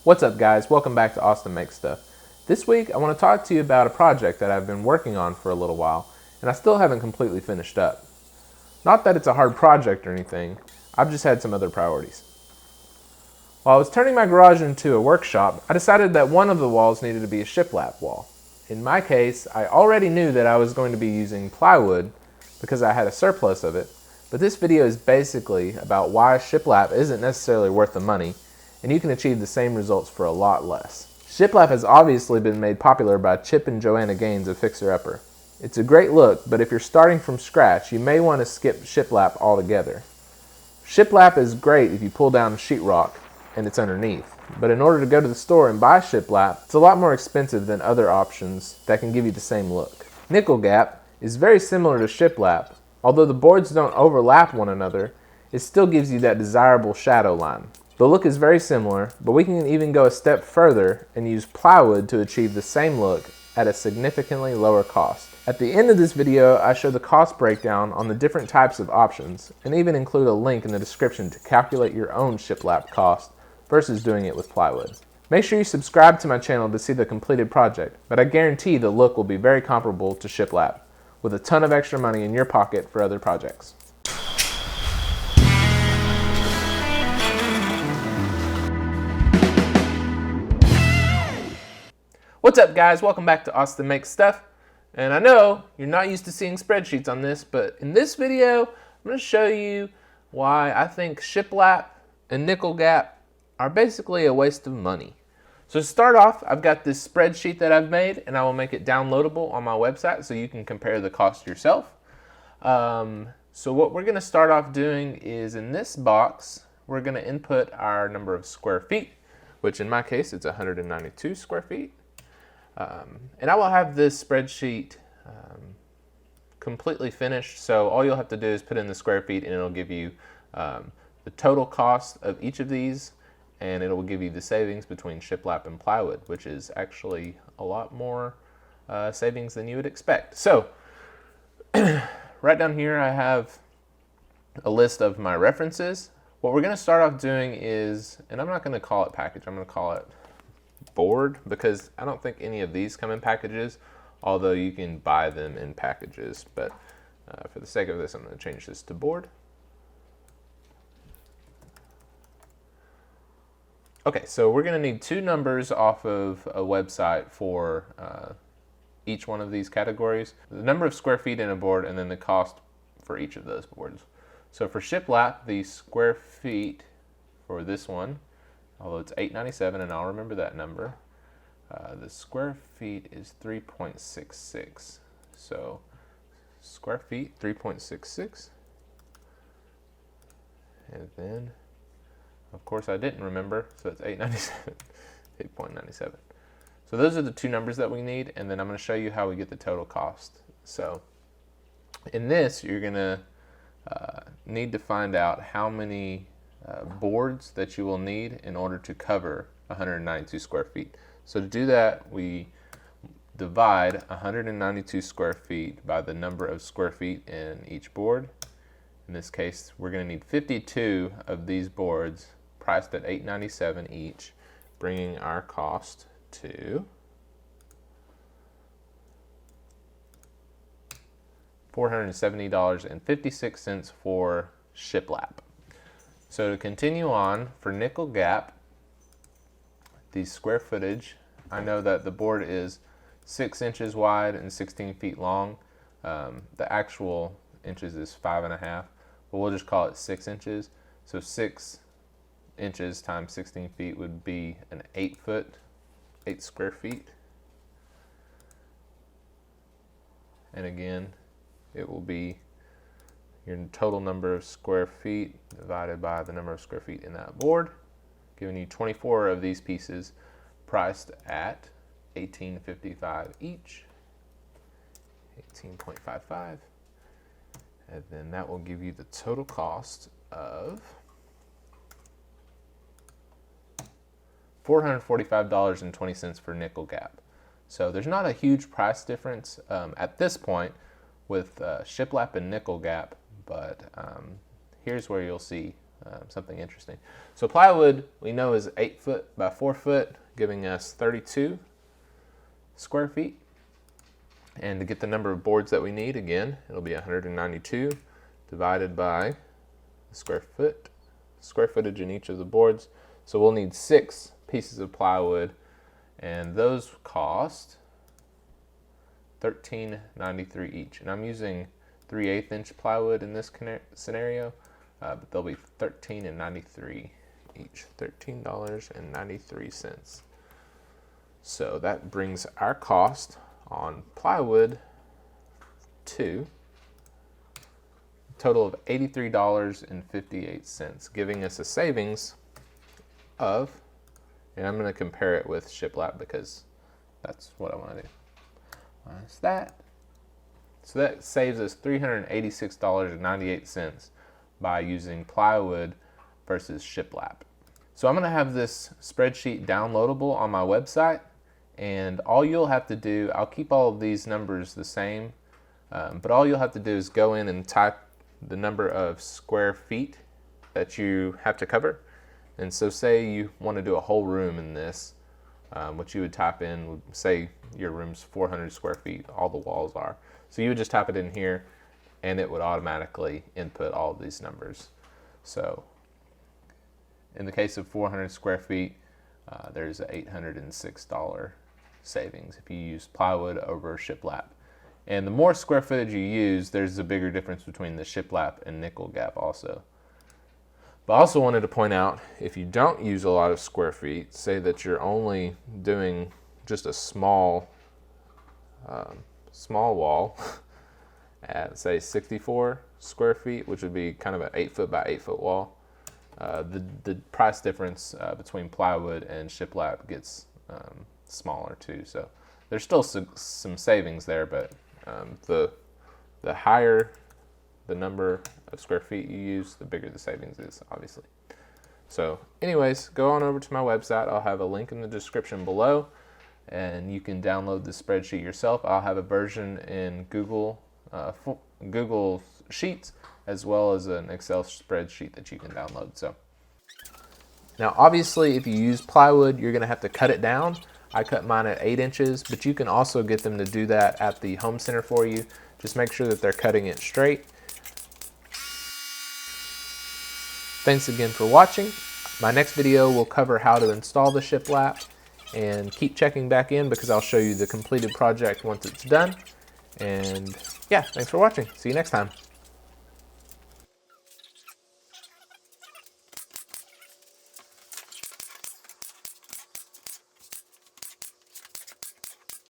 What's up guys, welcome back to Austin Makes Stuff. This week I want to talk to you about a project that I've been working on for a little while and I still haven't completely finished up. Not that it's a hard project or anything, I've just had some other priorities. While I was turning my garage into a workshop, I decided that one of the walls needed to be a shiplap wall. In my case, I already knew that I was going to be using plywood because I had a surplus of it, but this video is basically about why shiplap isn't necessarily worth the money and you can achieve the same results for a lot less. Shiplap has obviously been made popular by Chip and Joanna Gaines of Fixer Upper. It's a great look, but if you're starting from scratch, you may want to skip shiplap altogether. Shiplap is great if you pull down sheetrock and it's underneath, but in order to go to the store and buy shiplap, it's a lot more expensive than other options that can give you the same look. Nickle gap is very similar to shiplap. Although the boards don't overlap one another, it still gives you that desirable shadow line. The look is very similar, but we can even go a step further and use plywood to achieve the same look at a significantly lower cost. At the end of this video, I show the cost breakdown on the different types of options and even include a link in the description to calculate your own shiplap cost versus doing it with plywood. Make sure you subscribe to my channel to see the completed project, but I guarantee the look will be very comparable to shiplap, with a ton of extra money in your pocket for other projects. What's up guys, welcome back to Austin Makes Stuff. And I know you're not used to seeing spreadsheets on this, but in this video, I'm going to show you why I think shiplap and nickel gap are basically a waste of money. So to start off, I've got this spreadsheet that I've made and I will make it downloadable on my website so you can compare the cost yourself. So what we're going to start off doing is in this box, we're going to input our number of square feet, which in my case, it's 192 square feet. And I will have this spreadsheet completely finished, so all you'll have to do is put in the square feet and it'll give you the total cost of each of these, and it will give you the savings between shiplap and plywood, which is actually a lot more savings than you would expect. So right down here I have a list of my references. What we're going to start off doing is, and I'm not going to call it package, I'm going to call it board, because I don't think any of these come in packages, although you can buy them in packages. But for the sake of this, I'm going to change this to board. Okay, so we're going to need two numbers off of a website for each one of these categories. The number of square feet in a board and then the cost for each of those boards. So for shiplap, the square feet for this one, although it's $8.97 and I'll remember that number, the square feet is 3.66. So square feet, 3.66. And then of course I didn't remember, so it's 8.97, 8.97. So those are the two numbers that we need, and then I'm going to show you how we get the total cost. So in this, you're going to need to find out how many boards that you will need in order to cover 192 square feet. So to do that, we divide 192 square feet by the number of square feet in each board. In this case, we're going to need 52 of these boards priced at $8.97 each, bringing our cost to $470.56 for shiplap. So to continue on, for nickel gap, the square footage, I know that the board is 6 inches wide and 16 feet long. The actual inches is 5.5, but we'll just call it 6 inches. So 6 inches times 16 feet would be an 8 square feet. And again, it will be your total number of square feet divided by the number of square feet in that board, giving you 24 of these pieces priced at $18.55 each, 18.55. And then that will give you the total cost of $445.20 for nickel gap. So there's not a huge price difference at this point with shiplap and nickel gap, but here's where you'll see something interesting. So plywood we know is 8 foot by 4 foot, giving us 32 square feet. And to get the number of boards that we need, again, it'll be 192 divided by the square footage in each of the boards. So we'll need 6 pieces of plywood, and those cost $13.93 each. And I'm using 3/8 inch plywood in this scenario, but they'll be $13.93 each. $13.93. So that brings our cost on plywood to a total of $83.58, giving us a savings of, and I'm going to compare it with Shiplap because that's what I want to do. Minus that. So that saves us $386.98 by using plywood versus Shiplap. So I'm going to have this spreadsheet downloadable on my website, and all you'll have to do, I'll keep all of these numbers the same, but all you'll have to do is go in and type the number of square feet that you have to cover. And so say you want to do a whole room in this, what you would type in would say your room's 400 square feet, all the walls are. So you would just type it in here and it would automatically input all of these numbers. So in the case of 400 square feet, there's an $806 savings if you use plywood over Shiplap. And the more square footage you use, there's a bigger difference between the Shiplap and Nickle gap also. But I also wanted to point out, if you don't use a lot of square feet, say that you're only doing just a small wall at say 64 square feet, which would be kind of an 8 foot by 8 foot wall, the price difference between plywood and Shiplap gets smaller too. So there's still some savings there, but the higher the number of square feet you use, the bigger the savings is, obviously. So anyways, go on over to my website. I'll have a link in the description below, and you can download the spreadsheet yourself. I'll have a version in Google Sheets, as well as an Excel spreadsheet that you can download. So now obviously if you use plywood, you're gonna have to cut it down. I cut mine at 8 inches, but you can also get them to do that at the home center for you. Just make sure that they're cutting it straight. Thanks again for watching. My next video will cover how to install the Shiplap, and keep checking back in because I'll show you the completed project once it's done. And yeah, thanks for watching. See you next time.